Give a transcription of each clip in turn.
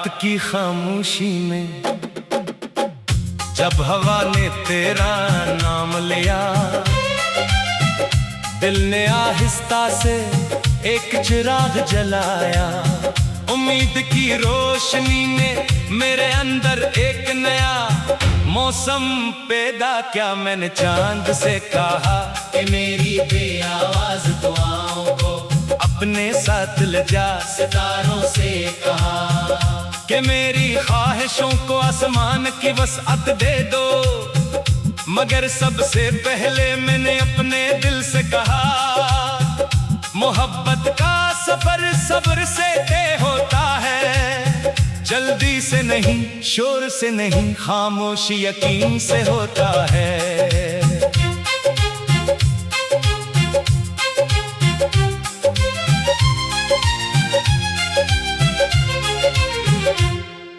रात की खामोशी में जब हवा ने तेरा नाम लिया, दिल ने आहिस्ता से एक चिराग जलाया। उम्मीद की रोशनी ने मेरे अंदर एक नया मौसम पैदा किया। मैंने चांद से कहा कि मेरी बेआवाज दुआओं को अपने साथ ले जा। सितारों से कहा कि मेरी ख्वाहिशों को आसमान की वसअत दे दो। मगर सबसे पहले मैंने अपने दिल से कहा, मोहब्बत का सफर सब्र से तय होता है। जल्दी से नहीं, शोर से नहीं, खामोशी यकीन से होता है।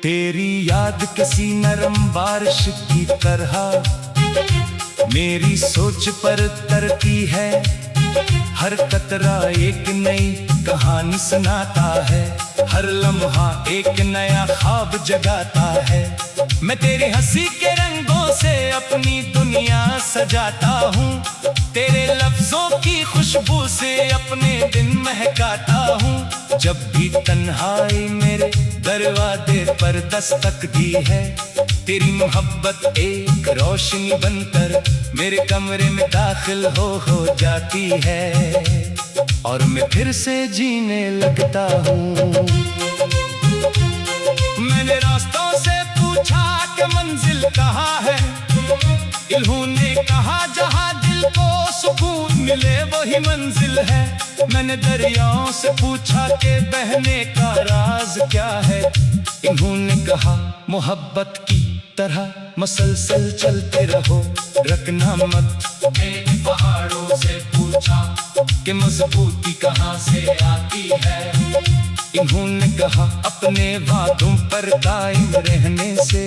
तेरी याद किसी नरम बारिश की तरह मेरी सोच पर तरती है। हर कतरा एक नई कहानी सुनाता है, हर लम्हा एक नया ख्वाब जगाता है। मैं तेरी हंसी के रंगों से अपनी दुनिया सजाता हूँ, तेरे लफ्जों की खुशबू से अपने दिन महकाता हूँ। जब भी तन्हाई मेरे दरवाजे पर दस्तक दी है, तेरी मोहब्बत एक रोशनी बनकर मेरे कमरे में दाखिल हो जाती है और मैं फिर से जीने लगता हूँ। मैंने रास्तों से पूछा कि मंजिल कहाँ है, इल्हू ने कहा जहाँ दिल को सुकून मिले वही मंजिल है। मैंने दरियाओं से पूछा कि बहने का राज क्या है, इन्होंने कहा मोहब्बत की तरह मसलसल चलते रहो, रखना मत। मैंने पहाड़ों से पूछा कि मजबूती कहाँ से आती है, इन्होंने कहा अपने वादों पर कायम रहने से।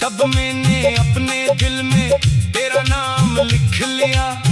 तब मैंने अपने दिल में तेरा नाम लिख लिया,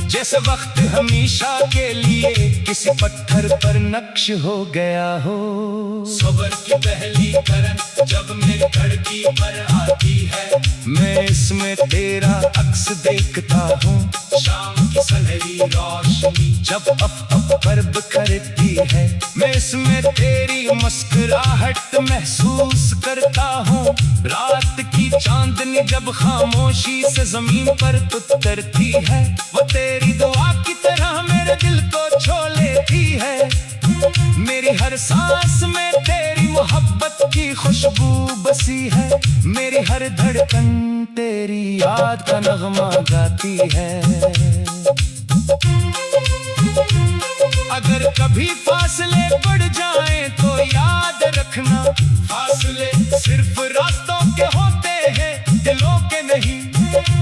जैसे वक्त हमेशा के लिए किसी पत्थर पर नक्श हो गया हो। सबर की पहली करन जब मेरी खिड़की पर आती है, मैं इसमें तेरा अक्स देखता हूँ। शाम की सुनहरी रोशनी जब अफ पर बिखरती है, मैं इसमें तेरी मुस्कुराहट महसूस करता हूँ। रात की चांदनी जब खामोशी से जमीन पर उतरती है, वो तेरी दुआ की तरह मेरे दिल को छू लेती है। मेरी हर सांस में तेरी मोहब्बत की खुशबू बसी है, मेरी हर धड़कन तेरी याद का नगमा गाती है। अगर कभी फासले बढ़ जाएं तो याद रखना, फासले सिर्फ रास्तों के होते हैं, दिलों के नहीं।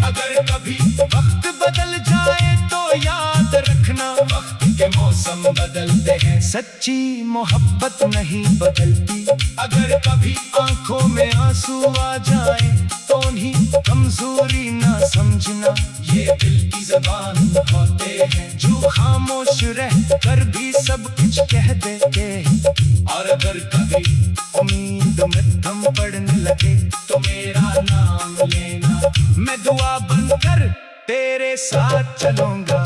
अगर कभी वक्त बदल जाए तो याद रखना, वक्त के मौसम बदलते हैं, सच्ची मोहब्बत नहीं बदलती। अगर कभी आंखों में आंसू आ जाए तो उन्हीं कमजोरी ना समझना, ये दिल की ज़बान होते हैं जो खामोश रह कर भी सब कुछ कह देते हैं। और अगर कभी उम्मीद में दम पड़ने लगे तो मेरा नाम लेना, मैं दुआ बनकर तेरे साथ चलूंगा।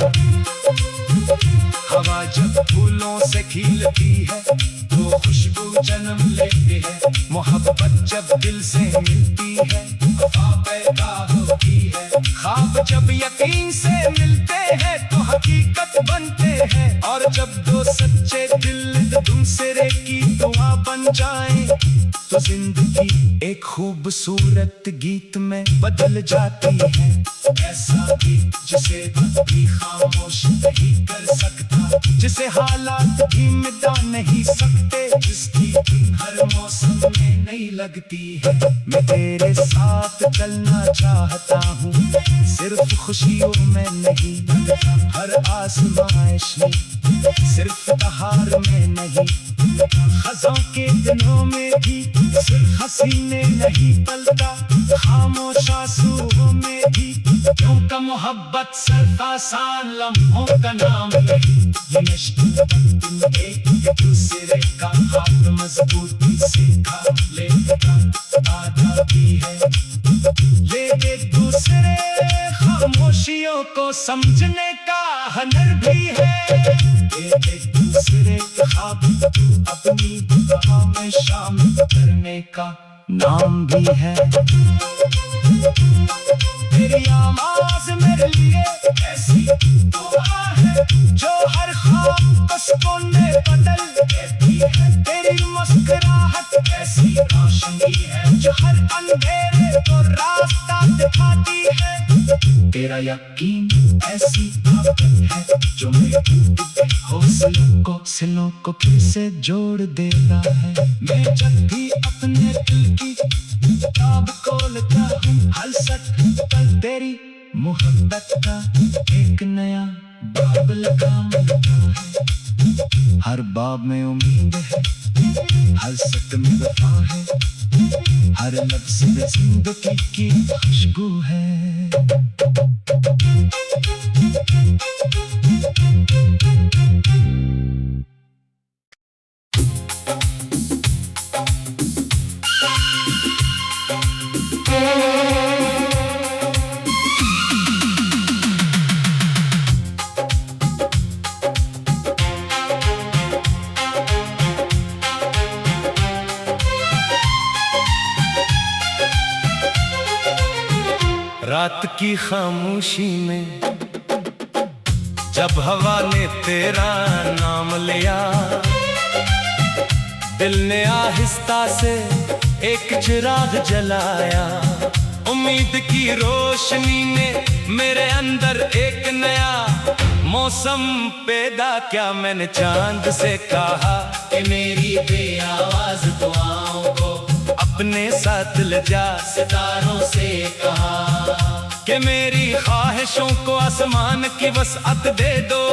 हवा जब फूलों से खिलती है तो खुशबू जन्म लेती है, मोहब्बत जब दिल से मिलती है वफा पैदा होती है। ख्वाब जब यकीन से मिलते हैं तो हकीकत बनते हैं, और जब दो सच्चे दिल दूसरे की दुआ बन जाए तो जिंदगी एक खूबसूरत गीत में बदल जाती है। ऐसा गीत जिसे भी खामोश नहीं कर सकता, जिसे हालात भी मिटा नहीं सकते, जिसकी हर मौसम में नहीं लगती है। मैं तेरे साथ चलना चाहता हूँ, सिर्फ खुशियों में नहीं, हर आजमाइश में, सिर्फ बहार में नहीं। खज़ों के दिनों में भी सिर्फ हसीने नहीं पलता, खामोश आंसुओं में भी क्यों का मोहब्बत सिर्फ आसान लम्हों का नाम नहीं। ये इश्क एक दूसरे का हाथ मजबूती से थाम लेता आधा भी है, ये एक दूसरे खामोशियों को समझने का हुनर भी है। ये एक दूसरे के ख्वाब अपनी दुआ में शामिल करने का नाम भी है। तेरी आवाज़ मेरे लिए ऐसी दुआ है जो हर ख्वाब को सुकून में बदल देती है। तेरी मुस्कुराहट ऐसी रोशनी है जो हर अंधेरे को रास्ता दिखाती है। तेरा यकीन ऐसी ताकत है जो मेरे हौसलों को फिर से जोड़ देता है। मैं जब भी अपने दिल की किताब खोलता हूँ, हर सच तेरी मोहब्बत का एक नया बाब लगाता है। हर बाब में उम्मीद है, हर सच में वफा है, हर लफ्ज़ में जिंदगी की खुशबू है। रात की खामोशी में जब हवा ने तेरा नाम लिया, दिल ने आहिस्ता से एक चिराग जलाया। उम्मीद की रोशनी ने मेरे अंदर एक नया मौसम पैदा किया। मैंने चांद से कहा कि मेरी बेआवाज दुआओं को अपने साथ ले जा। सितारों से कहा कि मेरी ख्वाहिशों को आसमान की वसअत दे दो।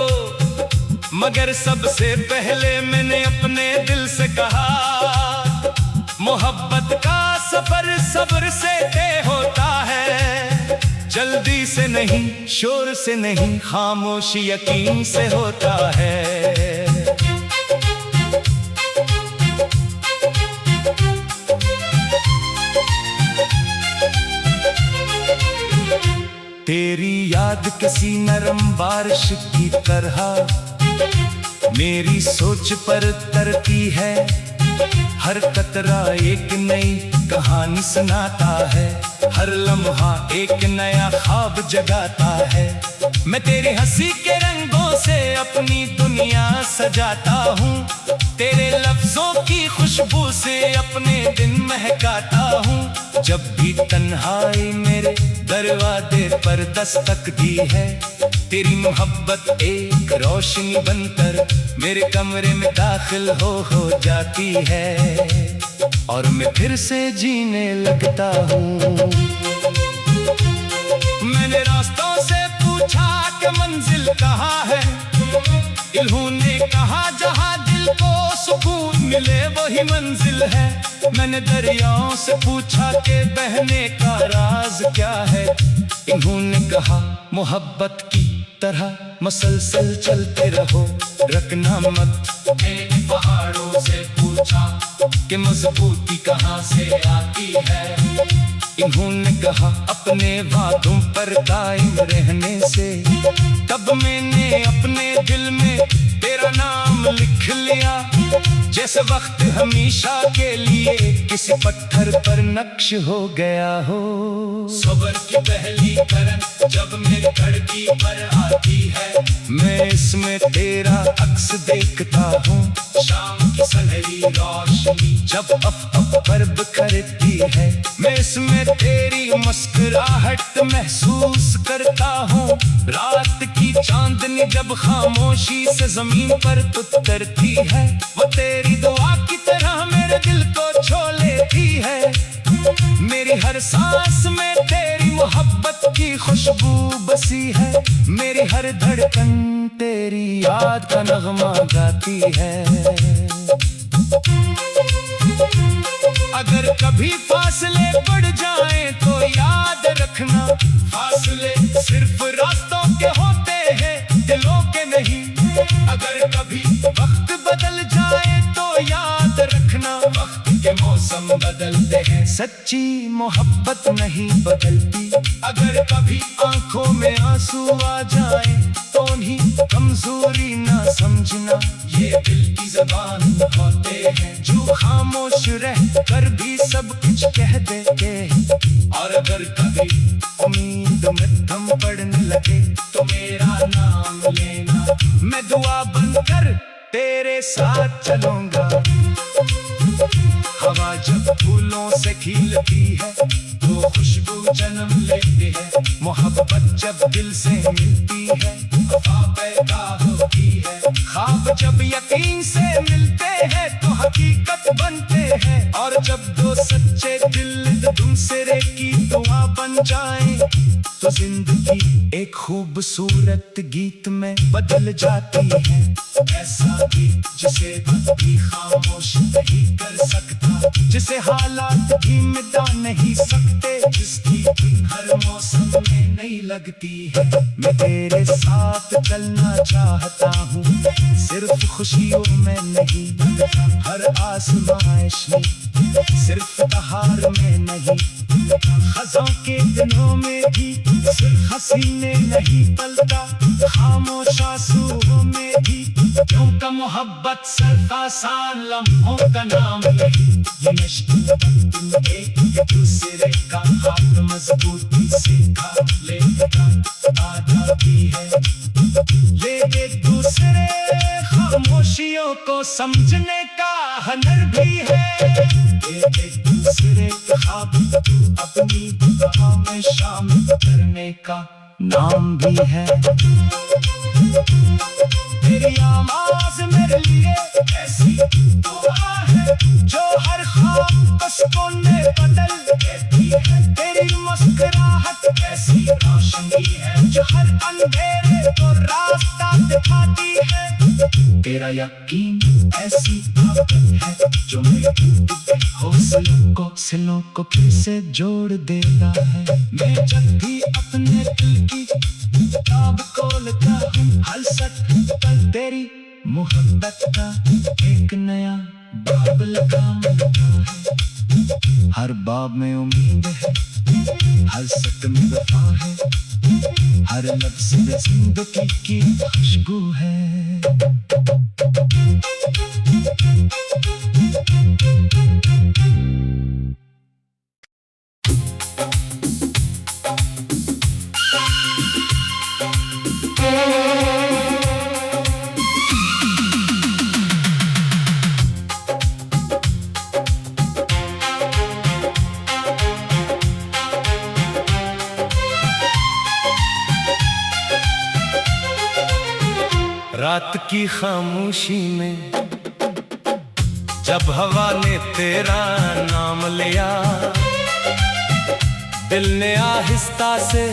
मगर सबसे पहले मैंने अपने दिल से कहा, मोहब्बत का सफर सब्र से तय होता है। जल्दी से नहीं, शोर से नहीं, खामोशी यकीन से होता है। तेरी याद किसी नरम बारिश की तरह मेरी सोच पर तरती है। हर कतरा एक नई कहानी सुनाता है, हर लम्हा एक नया ख्वाब जगाता है। मैं तेरी हंसी के रंगों से अपनी दुनिया सजाता हूँ, तेरे लफ्जों की खुशबू से अपने दिन महकाता हूँ। जब भी तन्हाई मेरे दरवाजे पर दस्तक दी है, तेरी मोहब्बत एक रोशनी बनकर मेरे कमरे में दाखिल हो जाती है और मैं फिर से जीने लगता हूँ। मैंने रास्तों से पूछा कि मंजिल कहाँ है, इन्होंने कहा जहाँ दिल को सुकून मिले वही मंजिल है। मैंने दरियाओं से पूछा कि बहने का राज क्या है, इन्होंने कहा मोहब्बत की तरह मसलसल चलते रहो, रखना मत। मैंने पहाड़ों से पूछा कि मजबूती कहाँ से आती है, इन्होंने कहा अपने वादों पर कायम रहने से। तब मैंने अपने दिल में तेरा नाम लिख लिया, जैसे वक्त हमेशा के लिए किसी पत्थर पर नक्श हो गया हो। सबर की पहली करन जब मेरी धरती पर आती है, मैं इसमें तेरा अक्स देखता हूँ। शाम की सुनहरी रोशनी जब अफ पर बिखरती है, मैं इसमें तेरी मुस्कुराहट महसूस करता हूँ। रात की चांदनी जब खामोशी से जमीन पर उतरती है, वो तेरी दुआ की तरह मेरे दिल को छू लेती है। मेरी हर सांस में तेरी मोहब्बत की खुशबू बसी है, मेरी हर धड़कन तेरी याद का नगमा गाती है। अगर कभी फासले बढ़ जाएं तो याद रखना, फासले सिर्फ रास्तों के होते हैं, दिलों के नहीं। अगर कभी वक्त बदल जाए तो याद रखना, वक्त के मौसम बदलते हैं, सच्ची मोहब्बत नहीं बदलती। अगर कभी आंखों में आंसू आ जाए तो उन्हीं कमजोरी ना समझना, ये दिल की जबान होते हैं जो खामोश रह कर भी सब कुछ कह देते हैं। और अगर कभी उम्मीद में दम पड़ने लगे तो मेरा नाम लेना, मैं दुआ बनकर तेरे साथ चलूंगा। हवा जब फूलों से खिलती है तो खुशबू जन्म लेती है, मोहब्बत जब दिल से मिलती है वफा पैदा होती है। ख्वाब जब यकीन से मिलते हैं तो हकीकत बनते हैं, और जब दो सच्चे दिल दूसरे की दुआ बन जाएं तो जिंदगी एक खूबसूरत गीत में बदल जाती है। ऐसा गीत जिसे भी खामोश नहीं कर सकता, जिसे हालात भी मिटा नहीं सकते, जिसकी हर मौसम में नहीं लगती है। मैं तेरे साथ चलना चाहता हूँ, सिर्फ खुशियों में नहीं, हर आजमाइश में, सिर्फ बहार में नहीं, खज़ां के दिनों में भी सिर्फ हसीने नहीं पलता, खामोश आंसुओं में भी क्योंकि मोहब्बत सिर्फ आसान लम्हों का नाम नहीं। ये इश्क एक दूसरे का हाथ मजबूती से थाम लेता आधा भी है, ले एक दूसरे खामोशियों को समझने का हुनर भी है। एक दूसरे के ख्वाब अपनी दुआ में शामिल करने का नाम भी है। तेरी आवाज़ मेरे लिए ऐसी दुआ है जो हर ख्वाब को सुकून में बदल देती है। तेरी मुस्कुराहट ऐसी रोशनी है जो हर अंधेरे को रास्ता दिखाती है। तेरा यकीन ऐसी ताकत है जो मेरे हौसलों को फिर से जोड़ देता है। मैं जब भी अपने दिल की किताब खोलता हूँ, हर सच पर तेरी मोहब्बत का एक नया बाब लगाता है। हर बाब में उम्मीद है, हर सच में वफा है, हर लफ्ज़ में जिंदगी की खुशबू है। रात की खामोशी में जब हवा ने तेरा नाम लिया, दिल ने आहिस्ता से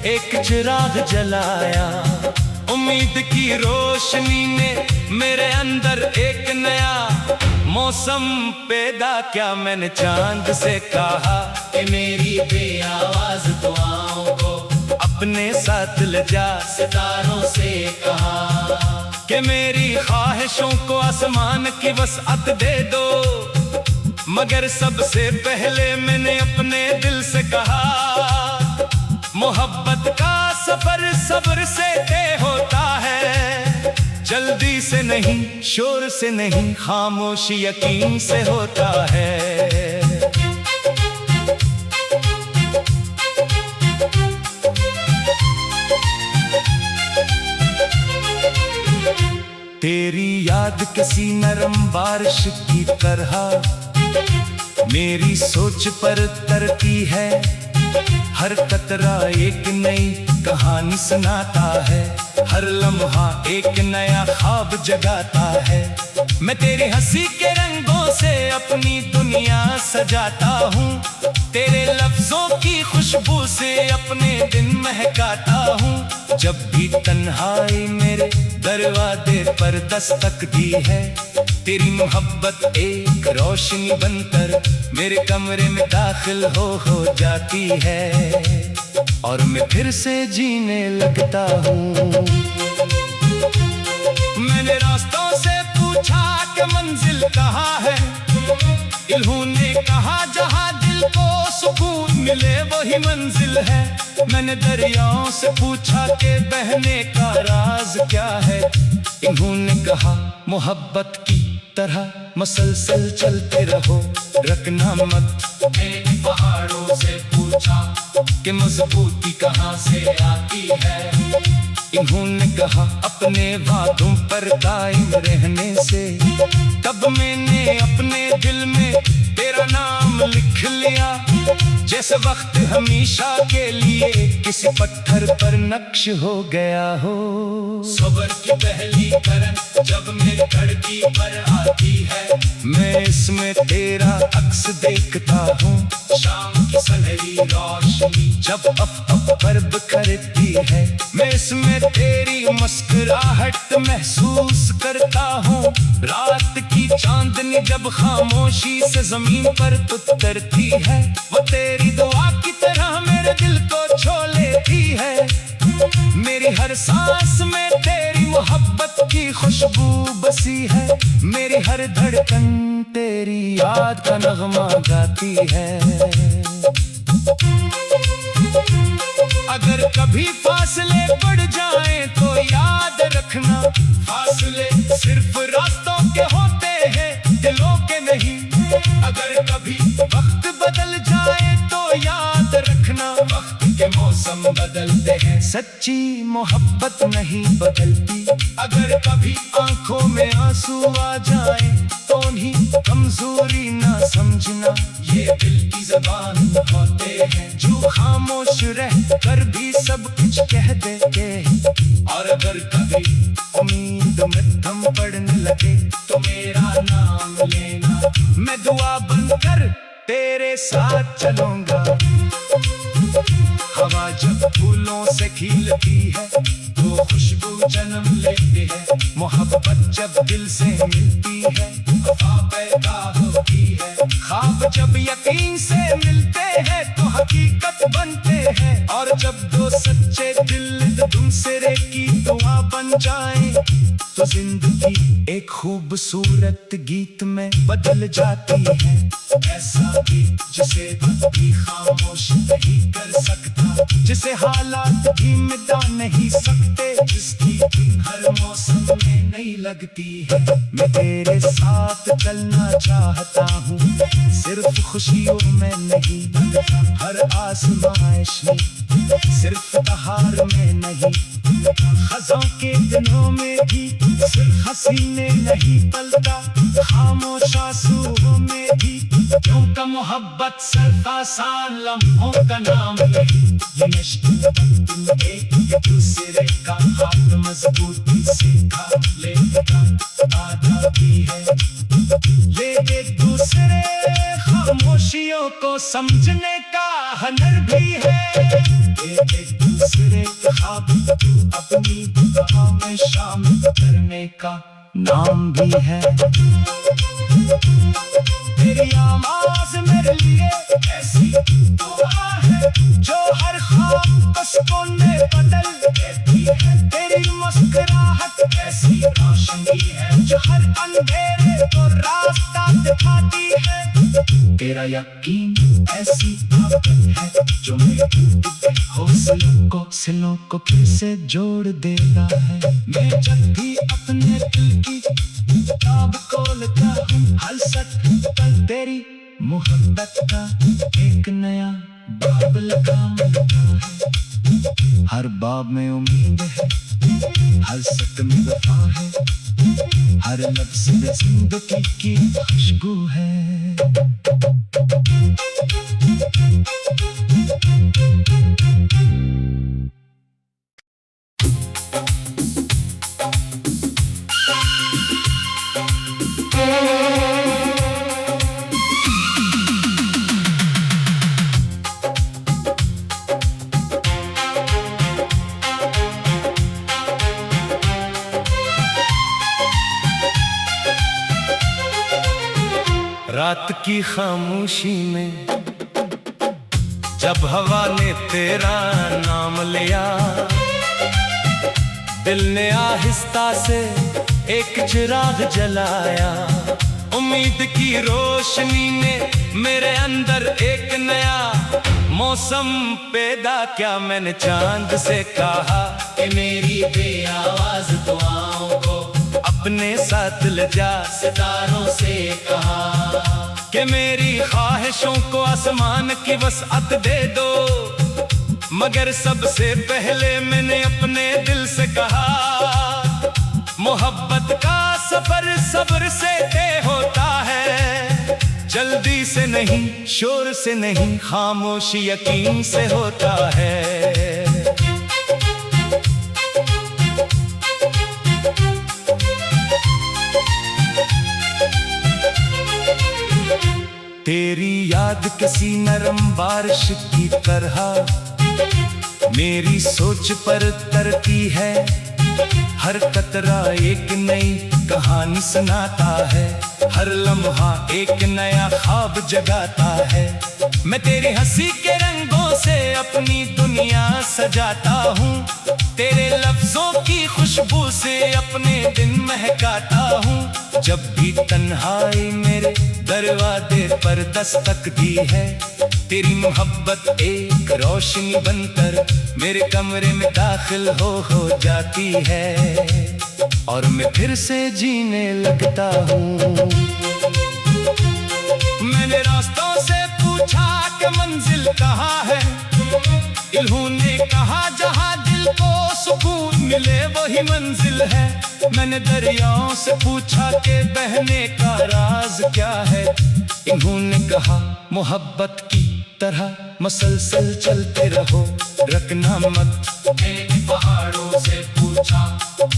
एक चिराग जलाया। उम्मीद की रोशनी ने मेरे अंदर एक नया मौसम पैदा किया। मैंने चांद से कहा कि मेरी बेआवाज दुआओं को अपने साथ ले जा। सितारों से कहा कि मेरी ख्वाहिशों को आसमान की वसअत दे दो, मगर सबसे पहले मैंने अपने दिल से कहा, मोहब्बत का सफर सब्र से तय होता है, जल्दी से नहीं, शोर से नहीं, खामोशी यकीन से होता है। तेरी याद किसी नरम बारिश की तरह मेरी सोच पर तरती है। हर कतरा एक नई कहानी सुनाता है, हर लम्हा एक नया ख्वाब जगाता है। मैं तेरी हंसी के रंगों से अपनी दुनिया सजाता हूँ, तेरे लफ्जों की खुशबू से अपने दिन महकाता हूँ। जब भी तन्हाई मेरे दरवाजे पर दस्तक दी है, तेरी मोहब्बत एक रोशनी बनकर मेरे कमरे में दाखिल हो जाती है और मैं फिर से जीने लगता हूँ। मैंने रास्तों से पूछा कि मंजिल कहाँ है, इन्होंने कहा जहाँ दिल को सुकून मिले वही मंजिल है। मैंने दरियाओं से पूछा कि बहने का राज क्या है, इन्होंने कहा मोहब्बत की तरह मसलसल चलते रहो, रखना मत। मैंने पहाड़ों से पूछा कि मजबूती कहाँ से आती है, इन्होंने कहा अपने वादों पर कायम रहने से। तब मैंने अपने दिल में तेरा नाम लिख लिया, जैसे वक्त हमेशा के लिए किसी पत्थर पर नक्श हो गया हो। सबर की पहली करन जब मेरी खिड़की पर आती है, मैं इसमें तेरा अक्स देखता हूँ। शाम की सुनहरी रोशनी जब अफ पर बिखरती है, मैं इसमें तेरी मुस्कुराहट महसूस करता हूँ। रात की चांदनी जब खामोशी से जमीन पर उतरती है, वो तेरी दुआ की तरह मेरे दिल को छू लेती है। मेरी हर सांस में तेरी मोहब्बत की खुशबू बसी है, मेरी हर धड़कन तेरी याद का नगमा गाती है। अगर कभी फासले बढ़ जाएं तो याद रखना, फासले सिर्फ रास्तों के होते हैं, दिलों के नहीं। अगर कभी वक्त बदल जाए तो याद रखना, वक्त के मौसम बदलते हैं, सच्ची मोहब्बत नहीं बदलती। अगर कभी आंखों में आंसू आ जाए तो उन्हीं कमजोरी ना समझना, ये दिल की ज़बान होते हैं जो खामोश रह कर भी सब कुछ कह देते हैं। और अगर कभी उम्मीद में थम पड़ने लगे तो मेरा नाम लेना, मैं दुआ बनकर तेरे साथ चलूंगा। हवा जब फूलों से खिलती है तो खुशबू जन्म लेती है, मोहब्बत जब दिल से मिलती है वफा पैदा होती है। ख्वाब जब यकीन से मिलते हैं तो हकीकत बनते हैं, और जब दो सच्चे दिल दूसरे की दुआ बन जाए तो जिंदगी एक खूबसूरत गीत में बदल जाती है। ऐसा गीत जिसे भी खामोश नहीं कर सकता, जिसे हालात भी मिटा नहीं सकते, जिसकी हर मौसम में नहीं लगती है। मैं तेरे साथ चलना चाहता हूँ, सिर्फ खुशियों में नहीं, हर आजमाइश में, सिर्फ बहार में नहीं, खज़ों के दिनों में भी सिर्फ हसीने नहीं पलता, खामोश आंसुओं में भी क्योंकि मोहब्बत सिर्फ आसान लम्हों का नाम नहीं। ये इश्क एक दूसरे का हाथ मजबूती से खा लेगा, आधा भी है ले एक दूसरे खामोशियों को समझने का हुनर भी है। एक दूसरे के ख्वाब अपनी दुआ में शामिल करने का नाम भी है। तेरी आवाज़ मेरे लिए ऐसी दुआ है जो हर ख्वाब को सुकून में बदल देती है। तेरी मुस्कुराहट ऐसी रोशनी है जो हर अंधेरे को रास्ता दिखाती है। तेरा यकीन ऐसी ताकत है जो मेरे हौसलों को फिर से जोड़ देता है। मैं जब भी अपने दिल की किताब खोलता हूँ, हर सच तेरी मोहब्बत का एक नया बाब लगाता है। हर बाब में उम्मीद है, हर सच में वफा है, हर लफ्ज़ में जिंदगी की खुशबू है। रात की खामोशी में जब हवा ने तेरा नाम लिया, दिल ने आहिस्ता से एक चिराग जलाया। उम्मीद की रोशनी ने मेरे अंदर एक नया मौसम पैदा किया। मैंने चांद से कहा कि मेरी बेआवाज दुआओं को अपने साथ ले जा। सितारों से कहा कि मेरी ख्वाहिशों को आसमान की वसअत दे दो। मगर सबसे पहले मैंने अपने दिल से कहा, मोहब्बत का सफर सब्र से तय होता है। जल्दी से नहीं, शोर से नहीं, खामोशी यकीन से होता है। तेरी याद किसी नरम बारिश की तरह मेरी सोच पर तरती है। हर कतरा एक नई कहानी सुनाता है, हर लम्हा एक नया ख्वाब जगाता है। मैं तेरी हंसी के रंगों से अपनी दुनिया सजाता हूँ, तेरे लफ्जों की खुशबू से अपने दिन महकाता हूँ। जब भी तन्हाई मेरे दरवाजे पर दस्तक दी है, तेरी मोहब्बत एक रोशनी बनकर मेरे कमरे में दाखिल हो जाती है और मैं फिर से जीने लगता हूँ। मैंने रास्तों से पूछा कि मंजिल कहाँ है, इल्हू ने कहा जहाँ दिल को सुकून मिले वही मंजिल है। मैंने दरियाओं से पूछा कि बहने का राज क्या है, इन्होंने कहा मोहब्बत की तरह मसलसल चलते रहो, रखना मत। मैंने पहाड़ों से पूछा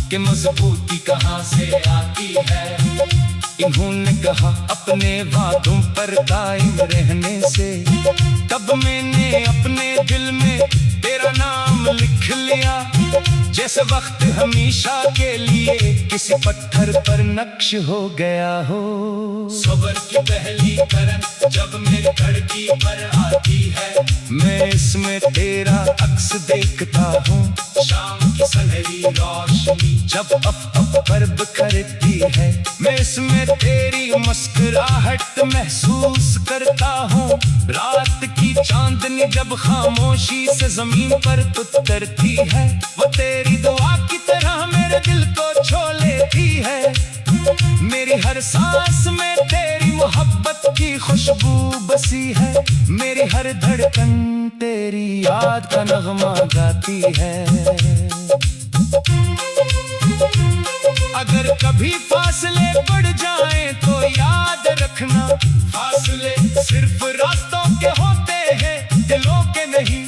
कि मजबूती कहाँ से आती है, इन्होंने कहा अपने वादों पर कायम रहने से। तब मैंने अपने दिल में तेरा नाम लिख लिया, जैसे वक्त हमेशा के लिए किसी पत्थर पर नक्श हो गया हो। सबर की पहली करन जब मेरी धरती पर आती है, मैं इसमें तेरा अक्स देखता हूँ। शाम की सुनहरी रोशनी जब अफ पर बिखरती है, मैं इसमें तेरी मुस्कुराहट महसूस करता हूँ। रात की चांदनी जब खामोशी से जमीन पर उतरती है, वो तेरी दुआ की तरह मेरे दिल को छू लेती है। मेरी हर सांस में तेरी मोहब्बत की खुशबू बसी है, मेरी हर धड़कन तेरी याद का नगमा गाती है। अगर कभी फासले पड़ जाएं तो याद रखना, फासले सिर्फ रास्तों के होते हैं, दिलों के नहीं।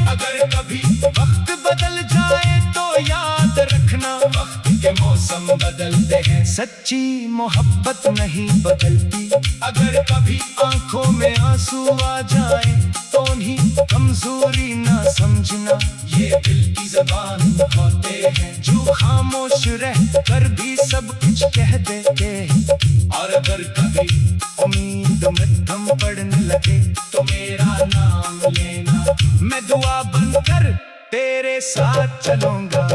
अगर कभी वक्त बदल जाए तो याद रखना, वक्त के मौसम बदलते हैं, सच्ची मोहब्बत नहीं बदलती। अगर कभी आंखों में आंसू आ जाए तो उन्हीं कमजोरी ना समझना, ये दिल की जबान होते हैं जो खामोश रह कर भी सब कुछ कह देते हैं। और अगर कभी उम्मीद में दम पड़ने लगे तो मेरा नाम लेना, मैं दुआ बनकर तेरे साथ चलूंगा।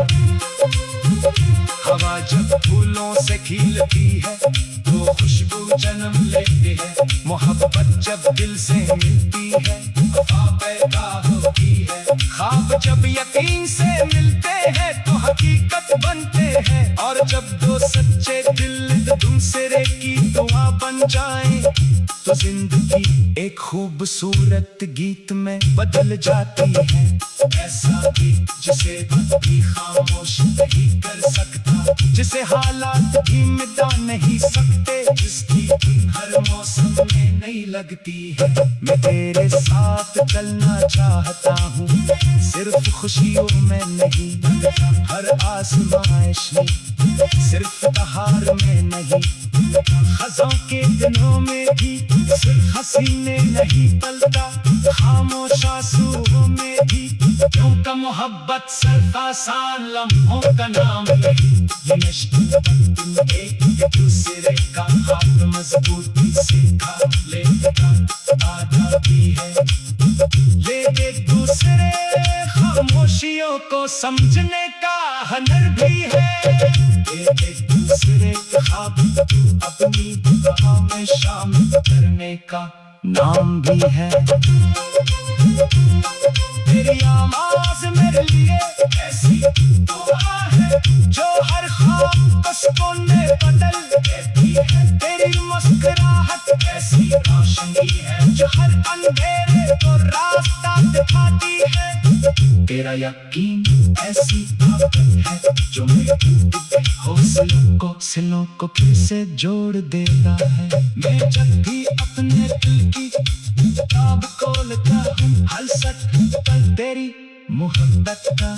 हवा जब फूलों से खिलती है तो खुशबू जन्म लेती है, मोहब्बत जब दिल से मिलती है वफा पैदा होती है। ख्वाब जब यकीन से मिलते हैं तो हकीकत बनते हैं, और जब दो सच्चे दिल दूसरे की दुआ बन जाएं तो जिंदगी एक खूबसूरत गीत में बदल जाती है। ऐसा गीत जिसे भी खामोश नहीं कर सकता, जिसे हालात भी मिटा नहीं सकते, जिसकी हर मौसम में नहीं लगती है। मैं तेरे साथ चलना चाहता हूँ, सिर्फ खुशियों में नहीं, हर आजमाइश में, सिर्फ बहार में नहीं, खज़ों के दिनों में भी सिर्फ हसीने नहीं पलता, खामोश आंसुओं में भी क्योंकि मोहब्बत सिर्फ आसान लम्हों का नाम नहीं। ये इश्क एक दूसरे का हाथ मजबूती से था, समझने का हुनर भी है। ये एक दूसरे के ख्वाब अपनी दुआ में शामिल करने का नाम भी है। तेरी आवाज़ मेरे लिए ऐसी दुआ है जो हर ख्वाब को सुकून में बदल देती है। तेरी मुस्कुराहट ऐसी रोशनी है जो हर अंधेरे को रास्ता दिखाती है। तेरा यकीन ऐसी ताकत है जो मेरे हौसलों को फिर से जोड़ देता है। मैं जब भी अपने दिल की किताब खोलता हूँ हर सच पर तेरी मोहब्बत का